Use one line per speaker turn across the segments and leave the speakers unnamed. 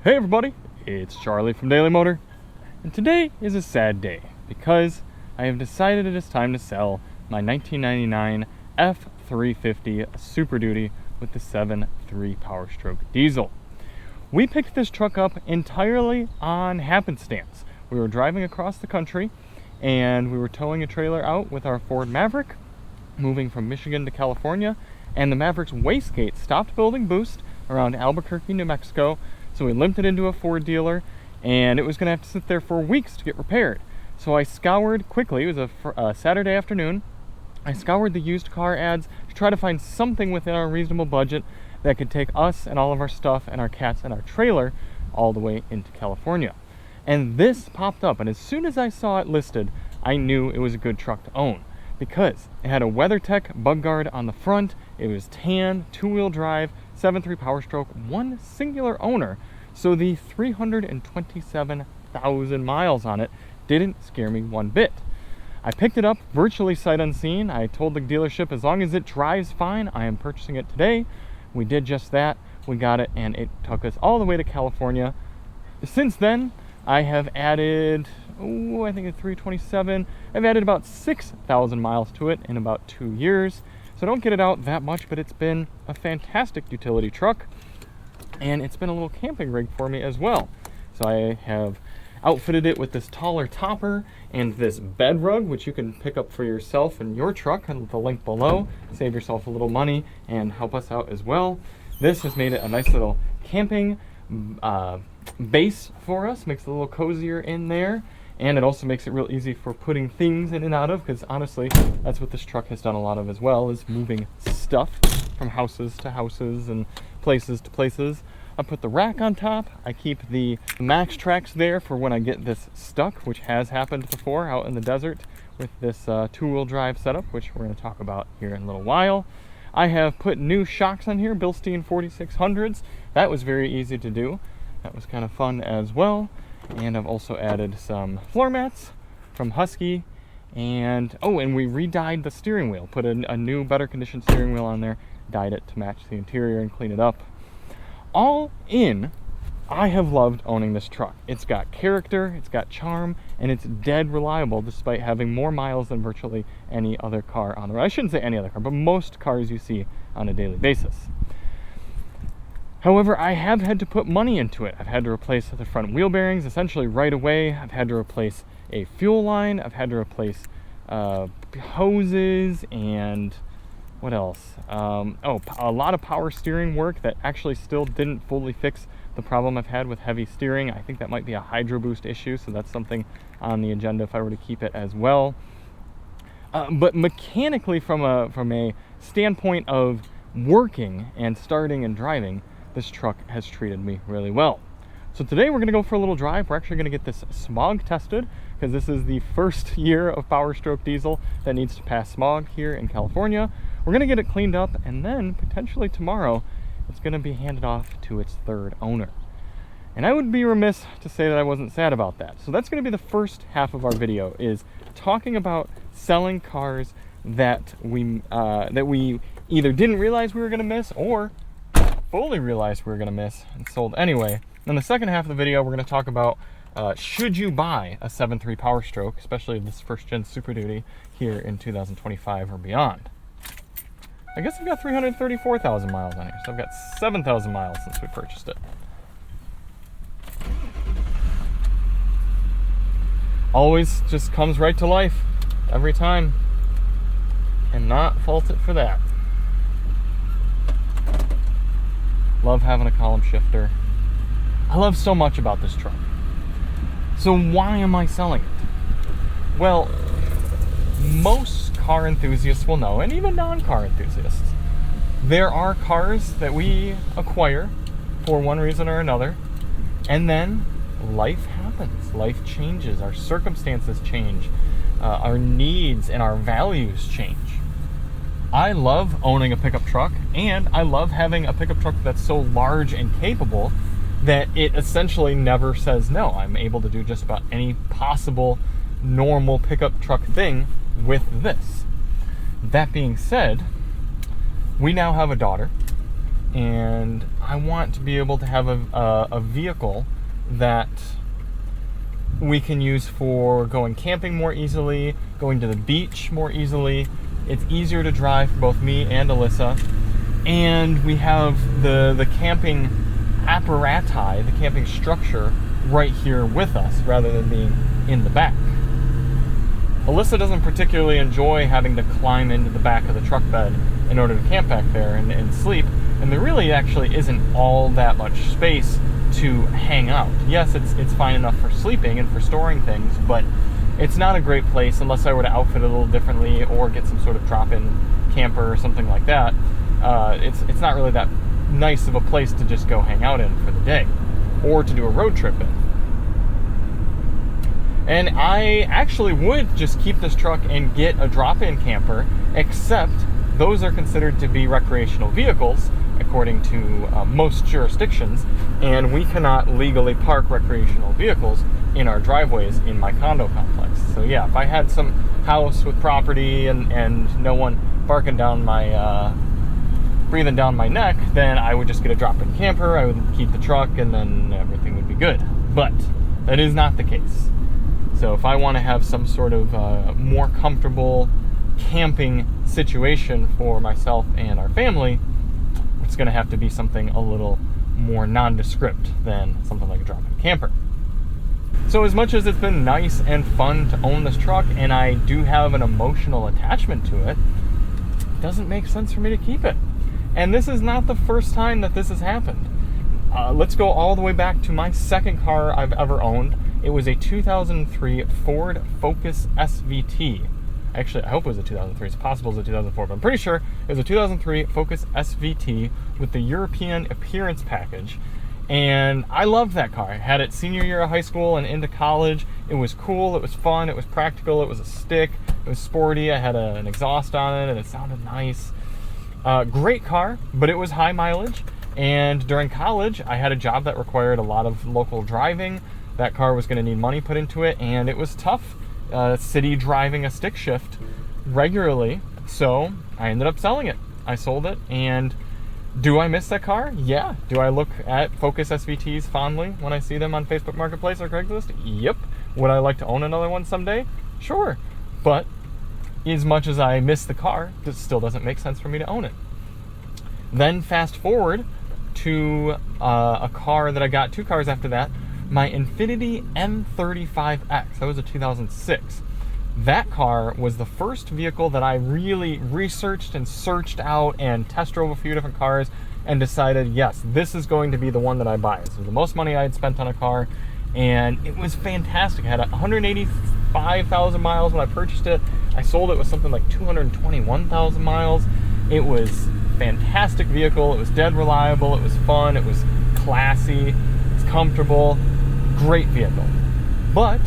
Hey everybody, it's Charlie from Daily Motor, and today is a sad day because I have decided it is time to sell my 1999 F-350 Super Duty with the 7.3 Power Stroke diesel. We picked this truck up entirely on happenstance. We were driving across the country and we were towing a trailer out with our Ford Maverick, moving from Michigan to California, and the Maverick's wastegate stopped building boost around Albuquerque, New Mexico. So we limped it into a Ford dealer, and it was going to have to sit there for weeks to get repaired. So I scoured quickly, it was a Saturday afternoon, I scoured the used car ads to try to find something within our reasonable budget that could take us and all of our stuff and our cats and our trailer all the way into California. And this popped up, and as soon as I saw it listed, I knew it was a good truck to own, because it had a WeatherTech bug guard on the front, it was tan, two-wheel drive, 7.3 Power Stroke, one singular owner, so the 327,000 miles on it didn't scare me one bit. I picked it up virtually sight unseen. I told the dealership as long as it drives fine, I am purchasing it today. We did just that, we got it, and it took us all the way to California. Since then, I have added, I think it's 327, I've added about 6,000 miles to it in about 2 years. So I don't get it out that much, but it's been a fantastic utility truck, and it's been a little camping rig for me as well. So I have outfitted it with this taller topper and this bed rug, which you can pick up for yourself and your truck, and the link below. Save yourself a little money and help us out as well. This has made it a nice little camping base for us, makes it a little cozier in there. And it also makes it real easy for putting things in and out of, because honestly, that's what this truck has done a lot of as well, is moving stuff from houses to houses and places to places. I put the rack on top. I keep the max tracks there for when I get this stuck, which has happened before out in the desert with this two-wheel drive setup, which we're going to talk about here in a little while. I have put new shocks on here, Bilstein 4600s. That was very easy to do. That was kind of fun as well. And I've also added some floor mats from Husky, and we re-dyed the steering wheel, put a new, better conditioned steering wheel on there, dyed it to match the interior and clean it up. All in, I have loved owning this truck. It's got character, it's got charm, and it's dead reliable despite having more miles than virtually any other car on the road. I shouldn't say any other car, but most cars you see on a daily basis. However, I have had to put money into it. I've had to replace the front wheel bearings essentially right away. I've had to replace a fuel line. I've had to replace hoses, and what else? A lot of power steering work that actually still didn't fully fix the problem I've had with heavy steering. I think that might be a hydro boost issue, so that's something on the agenda if I were to keep it as well. But mechanically, from a standpoint of working and starting and driving, this truck has treated me really well. So today we're going to go for a little drive. We're actually going to get this smog tested, because this is the first year of Power Stroke diesel that needs to pass smog here in California. We're going to get it cleaned up, and then potentially tomorrow it's going to be handed off to its third owner. And I would be remiss to say that I wasn't sad about that. So that's going to be the first half of our video, is talking about selling cars that we either didn't realize we were going to miss, or fully realized we were going to miss and sold anyway. In the second half of the video, we're going to talk about should you buy a 7.3 Power Stroke, especially this first gen Super Duty here in 2025 or beyond. I guess I've got 334,000 miles on here, so I've got 7,000 miles since we purchased it. Always just comes right to life every time, and not fault it for that. Love having a column shifter. I love so much about this truck. So why am I selling it? Well, most car enthusiasts will know, and even non-car enthusiasts, there are cars that we acquire for one reason or another, and then life happens. Life changes. Our circumstances change. Our needs and our values change. I love owning a pickup truck, and I love having a pickup truck that's so large and capable that it essentially never says no. I'm able to do just about any possible normal pickup truck thing with this. That being said, we now have a daughter, and I want to be able to have a vehicle that we can use for going camping more easily, going to the beach more easily. It's easier to drive for both me and Alyssa. And we have the camping apparati, the camping structure, right here with us rather than being in the back. Alyssa doesn't particularly enjoy having to climb into the back of the truck bed in order to camp back there and sleep, and there really actually isn't all that much space to hang out. Yes, it's fine enough for sleeping and for storing things, but it's not a great place unless I were to outfit it a little differently or get some sort of drop-in camper or something like that. It's not really that nice of a place to just go hang out in for the day or to do a road trip in. And I actually would just keep this truck and get a drop-in camper, except those are considered to be recreational vehicles according to most jurisdictions, and we cannot legally park recreational vehicles in our driveways in my condo complex. So yeah, if I had some house with property and no one barking down my breathing down my neck, then I would just get a drop-in camper, I would keep the truck, and then everything would be good. But that is not the case. So if I want to have some sort of more comfortable camping situation for myself and our family, it's going to have to be something a little more nondescript than something like a drop-in camper. So as much as it's been nice and fun to own this truck, and I do have an emotional attachment to it, it doesn't make sense for me to keep it. And this is not the first time that this has happened. Let's go all the way back to my second car I've ever owned. It was a 2003 Ford Focus SVT. Actually, I hope it was a 2003. It's possible it was a 2004, but I'm pretty sure it was a 2003 Focus SVT with the European Appearance Package. And I loved that car. I had it senior year of high school and into college. It was cool, it was fun, it was practical, it was a stick, it was sporty. I had an exhaust on it and it sounded nice. Great car, but it was high mileage. And during college, I had a job that required a lot of local driving. That car was going to need money put into it, and it was tough city driving a stick shift regularly, so I ended up selling it. I sold it, and do I miss that car? Yeah. Do I look at Focus SVTs fondly when I see them on Facebook Marketplace or Craigslist? Yep. Would I like to own another one someday? Sure. But as much as I miss the car, it still doesn't make sense for me to own it. Then fast forward to a car that I got, two cars after that, my Infiniti M35X. That was a 2006. That car was the first vehicle that I really researched and searched out and test drove a few different cars and decided, yes, this is going to be the one that I buy. This was the most money I had spent on a car, and it was fantastic. I had 185,000 miles when I purchased it. I sold it with something like 221,000 miles. It was a fantastic vehicle. It was dead reliable. It was fun. It was classy. It was comfortable. Great vehicle. But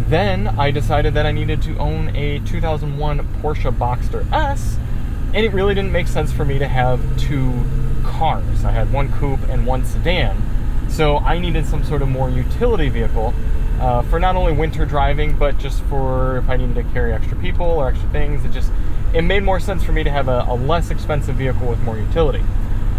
then I decided that I needed to own a 2001 Porsche Boxster S, and it really didn't make sense for me to have two cars. I had one coupe and one sedan, so I needed some sort of more utility vehicle for not only winter driving, but just for if I needed to carry extra people or extra things. It made more sense for me to have a less expensive vehicle with more utility.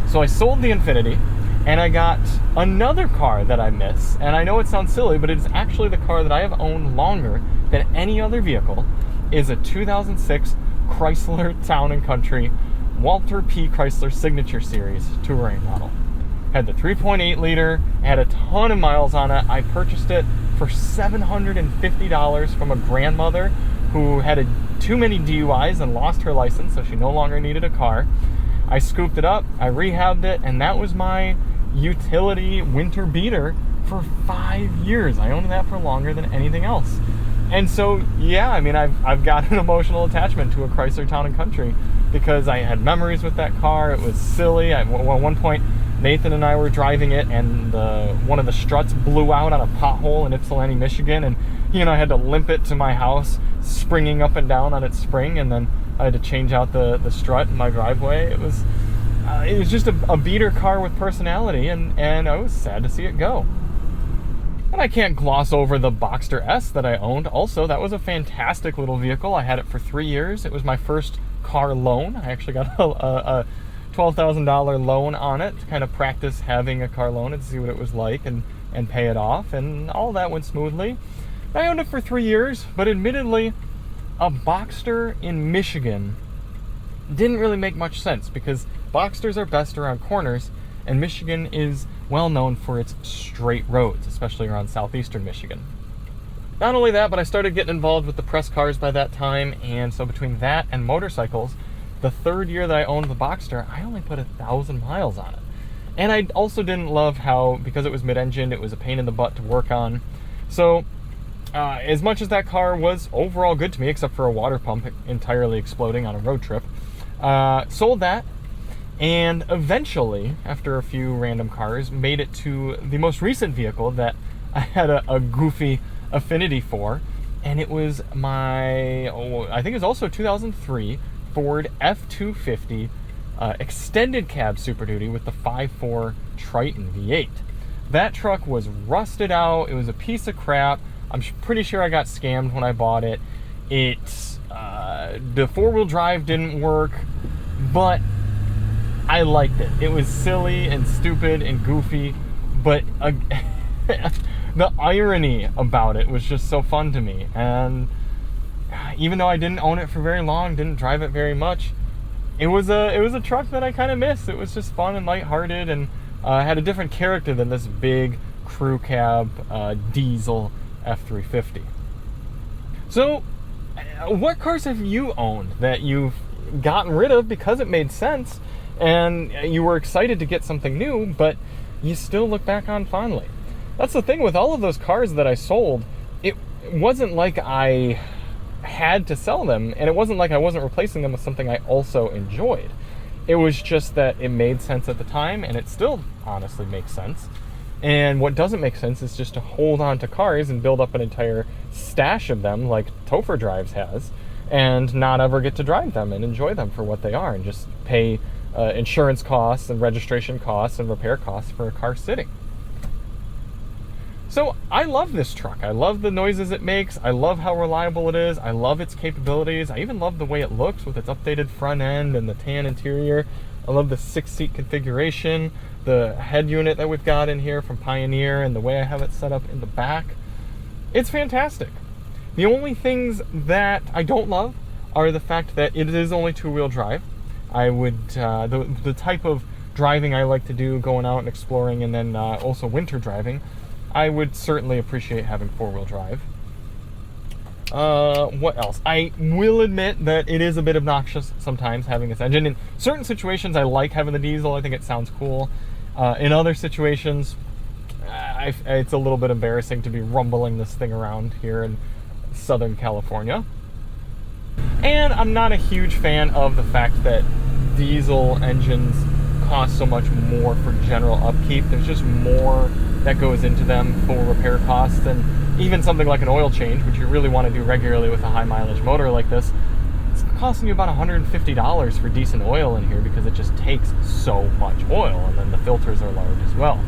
So I sold the Infiniti, and I got another car that I miss, and I know it sounds silly, but it's actually the car that I have owned longer than any other vehicle, is a 2006 Chrysler Town & Country Walter P. Chrysler Signature Series touring model. Had the 3.8 liter, had a ton of miles on it. I purchased it for $750 from a grandmother who had too many DUIs and lost her license, so she no longer needed a car. I scooped it up, I rehabbed it, and that was my utility winter beater for 5 years. I owned that for longer than anything else. And so, yeah, I mean, I've got an emotional attachment to a Chrysler Town & Country because I had memories with that car. It was silly. At one point, Nathan and I were driving it, and one of the struts blew out on a pothole in Ypsilanti, Michigan, and he and I had to limp it to my house, springing up and down on its spring, and then I had to change out the strut in my driveway. It was just a beater car with personality, and I was sad to see it go. And I can't gloss over the Boxster S that I owned. Also, that was a fantastic little vehicle. I had it for 3 years. It was my first car loan. I actually got a $12,000 loan on it to kind of practice having a car loan and see what it was like and pay it off, and all that went smoothly. I owned it for 3 years, but admittedly, a Boxster in Michigan didn't really make much sense because Boxsters are best around corners, and Michigan is well known for its straight roads, especially around southeastern Michigan. Not only that, but I started getting involved with the press cars by that time, and so between that and motorcycles, the 3rd year that I owned the Boxster, I only put 1,000 miles on it. And I also didn't love how, because it was mid-engine, it was a pain in the butt to work on. So, as much as that car was overall good to me, except for a water pump entirely exploding on a road trip, sold that, and eventually, after a few random cars, made it to the most recent vehicle that I had a goofy affinity for, and it was my, I think it was also 2003 Ford F-250 extended cab Super Duty with the 5.4 Triton V8. That truck was rusted out. It was a piece of crap. I'm pretty sure I got scammed when I bought it. The 4-wheel drive didn't work, but I liked it. It was silly and stupid and goofy, but the irony about it was just so fun to me. And even though I didn't own it for very long, didn't drive it very much, it was a truck that I kind of missed. It was just fun and lighthearted, and had a different character than this big crew cab diesel F-350. So, what cars have you owned that you've gotten rid of because it made sense and you were excited to get something new, but you still look back on fondly? That's the thing with all of those cars that I sold. It wasn't like I had to sell them, and it wasn't like I wasn't replacing them with something I also enjoyed. It was just that it made sense at the time, and it still honestly makes sense. And what doesn't make sense is just to hold on to cars and build up an entire stash of them like Topher Drives has, and not ever get to drive them and enjoy them for what they are, and just pay insurance costs and registration costs and repair costs for a car sitting. So I love this truck. I love the noises it makes. I love how reliable it is. I love its capabilities. I even love the way it looks with its updated front end and the tan interior. I love the 6-seat configuration, the head unit that we've got in here from Pioneer, and the way I have it set up in the back. It's fantastic. The only things that I don't love are the fact that it is only 2-wheel drive. I would, the type of driving I like to do, going out and exploring, and then also winter driving, I would certainly appreciate having 4-wheel drive. What else? I will admit that it is a bit obnoxious sometimes having this engine. In certain situations, I like having the diesel. I think it sounds cool. In other situations, it's a little bit embarrassing to be rumbling this thing around here in Southern California. And I'm not a huge fan of the fact that diesel engines cost so much more for general upkeep. There's just more that goes into them for repair costs, and even something like an oil change, which you really want to do regularly with a high mileage motor like this, it's costing you about $150 for decent oil in here because it just takes so much oil, and then the filters are large as well.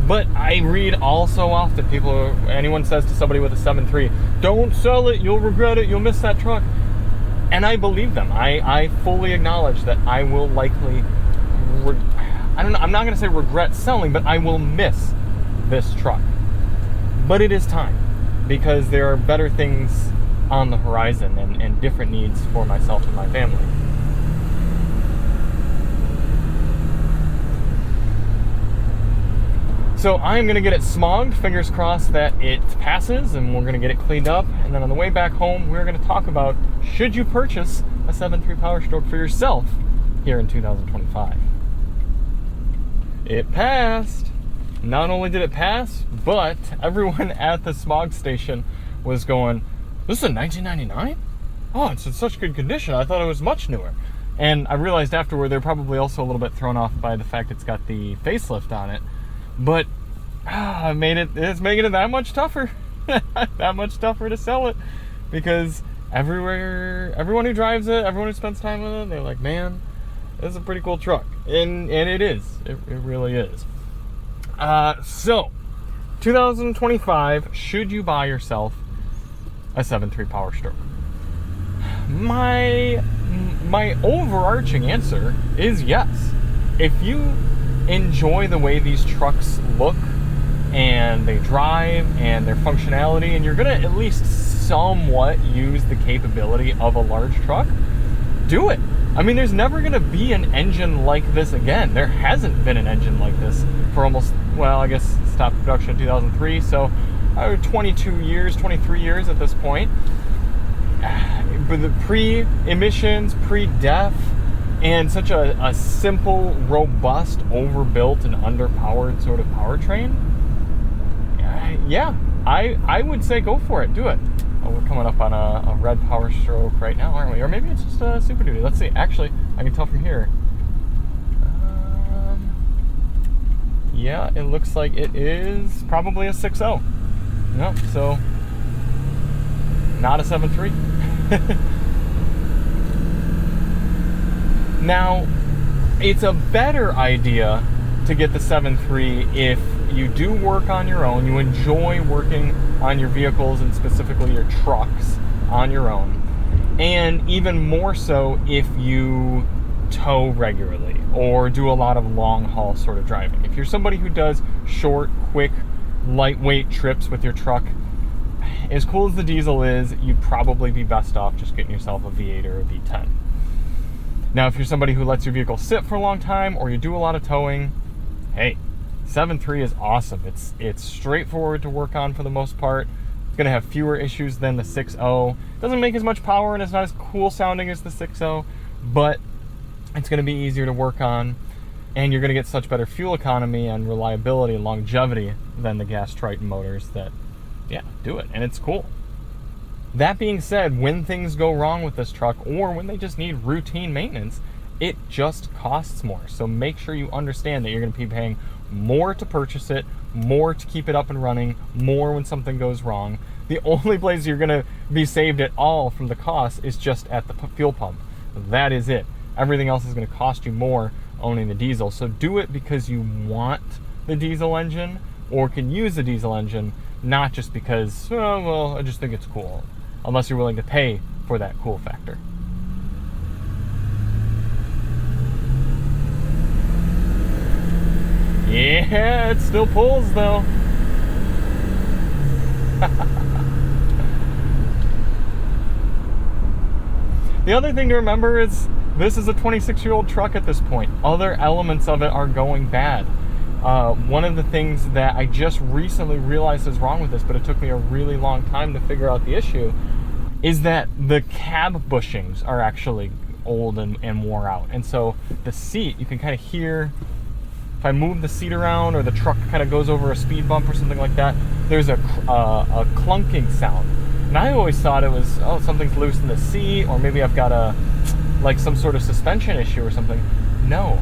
But I read all so often anyone says to somebody with a 7.3, don't sell it, you'll regret it, you'll miss that truck. And I believe them. I fully acknowledge that I will likely, I'm not going to say regret selling, but I will miss this truck. But it is time, because there are better things on the horizon and different needs for myself and my family. So I'm going to get it smogged, fingers crossed that it passes, and we're going to get it cleaned up. And then on the way back home, we're going to talk about, should you purchase a 7.3 Power Stroke for yourself here in 2025? It passed. Not only did it pass, but everyone at the smog station was going, this is a 1999? Oh, it's in such good condition. I thought it was much newer. And I realized afterward they're probably also a little bit thrown off by the fact it's got the facelift on it. But it's making it that much tougher. That much tougher to sell it. Because everyone who drives it, everyone who spends time with it, they're like, man, this is a pretty cool truck. And it is. It really is. So, 2025, should you buy yourself a 7.3 Power Stroke? My my overarching answer is yes. If you enjoy the way these trucks look and they drive and their functionality, and you're gonna at least somewhat use the capability of a large truck, do it. I mean, there's never gonna be an engine like this again. There hasn't been an engine like this for almost, well, I guess stopped production in 2003, so 22 years, 23 years at this point. But the pre-emissions, pre-DEF, and such a simple, robust, overbuilt, and underpowered sort of powertrain, yeah, I would say go for it. Do it. Oh, we're coming up on a red power stroke right now, aren't we? Or maybe it's just a Super Duty. Let's see. Actually, I can tell from here. Yeah, it looks like it is probably a 6.0. Yep, so not a 7.3. Now, it's a better idea to get the 7.3 if you do work on your own, you enjoy working on your vehicles and specifically your trucks on your own, and even more so if you tow regularly or do a lot of long haul sort of driving. If you're somebody who does short, quick, lightweight trips with your truck, as cool as the diesel is, you'd probably be best off just getting yourself a V8 or a V10. Now, if you're somebody who lets your vehicle sit for a long time or you do a lot of towing, hey, 7.3 is awesome. It's straightforward to work on for the most part. It's going to have fewer issues than the 6.0. Doesn't make as much power and it's not as cool sounding as the 6.0, but it's going to be easier to work on, and you're going to get such better fuel economy and reliability and longevity than the gas Triton motors that, yeah, do it. And it's cool. That being said, when things go wrong with this truck or when they just need routine maintenance, it just costs more. So make sure you understand that you're going to be paying more to purchase it, more to keep it up and running, more when something goes wrong. The only place you're going to be saved at all from the cost is just at the fuel pump. That is it. Everything else is going to cost you more owning the diesel. So do it because you want the diesel engine or can use the diesel engine, not just because, oh, well, I just think it's cool. Unless you're willing to pay for that cool factor. Yeah, it still pulls though. The other thing to remember is this is a 26-year-old truck at this point. Other elements of it are going bad. One of the things that I just recently realized is wrong with this, but it took me a really long time to figure out the issue, is that the cab bushings are actually old and wore out. And so the seat, you can kind of hear, if I move the seat around or the truck kind of goes over a speed bump or something like that, there's a clunking sound. And I always thought it was, oh, something's loose in the seat, or maybe I've got like some sort of suspension issue or something. No.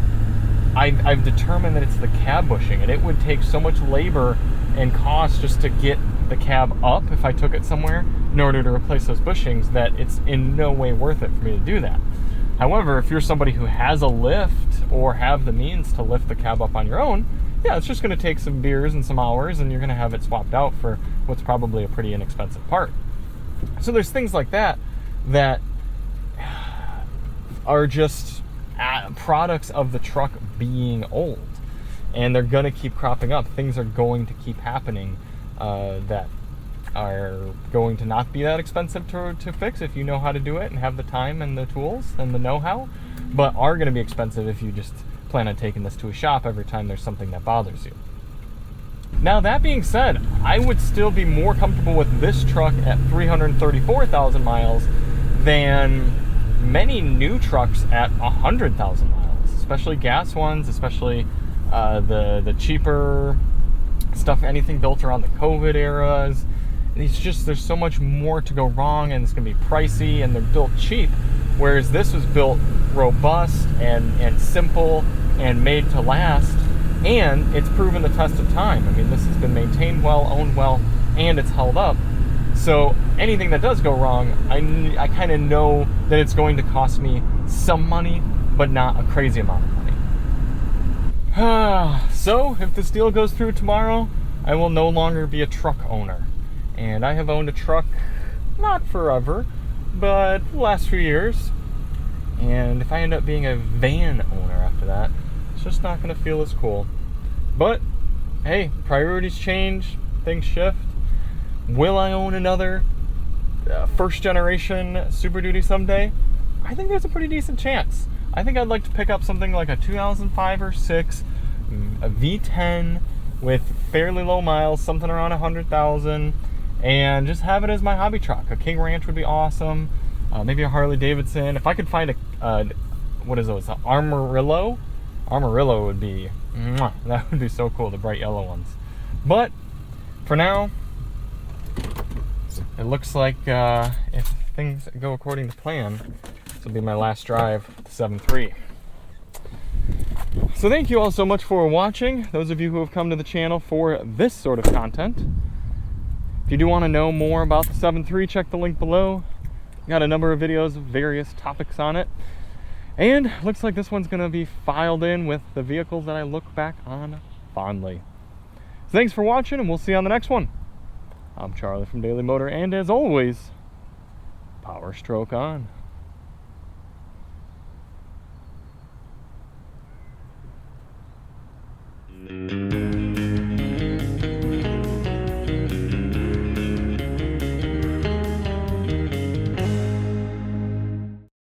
I've determined that it's the cab bushing, and it would take so much labor and cost just to get the cab up if I took it somewhere in order to replace those bushings that it's in no way worth it for me to do that. However, if you're somebody who has a lift or have the means to lift the cab up on your own, yeah, it's just going to take some beers and some hours, and you're going to have it swapped out for what's probably a pretty inexpensive part. So there's things like that that are just products of the truck being old, and they're going to keep cropping up. Things are going to keep happening that are going to not be that expensive to fix if you know how to do it and have the time and the tools and the know-how, but are going to be expensive if you just plan on taking this to a shop every time there's something that bothers you. Now, that being said, I would still be more comfortable with this truck at 334,000 miles than many new trucks at 100,000 miles, especially gas ones, especially the cheaper stuff, anything built around the COVID eras. It's just, there's so much more to go wrong, and it's going to be pricey, and they're built cheap, whereas this was built robust and simple and made to last, and it's proven the test of time. I mean, this has been maintained well, owned well, and it's held up. So anything that does go wrong, I kind of know that it's going to cost me some money, but not a crazy amount of money. So if this deal goes through tomorrow, I will no longer be a truck owner. And I have owned a truck, not forever, but the last few years. And if I end up being a van owner after that, it's just not going to feel as cool. But hey, priorities change, things shift. Will I own another first generation Super Duty someday? I think there's a pretty decent chance. I think I'd like to pick up something like a 2005 or 6, a V10 with fairly low miles, something around 100,000, and just have it as my hobby truck. A King Ranch would be awesome. Maybe a Harley Davidson. If I could find a what is those? An Armorillo? Armorillo would be, that would be so cool, the bright yellow ones. But for now, it looks like if things go according to plan, this will be my last drive with the 7.3. So thank you all so much for watching, those of you who have come to the channel for this sort of content. If you do want to know more about the 7.3, check the link below. Got a number of videos of various topics on it. And looks like this one's going to be filed in with the vehicles that I look back on fondly. So thanks for watching, and we'll see you on the next one. I'm Charlie from Daily Motor, and as always, power stroke on.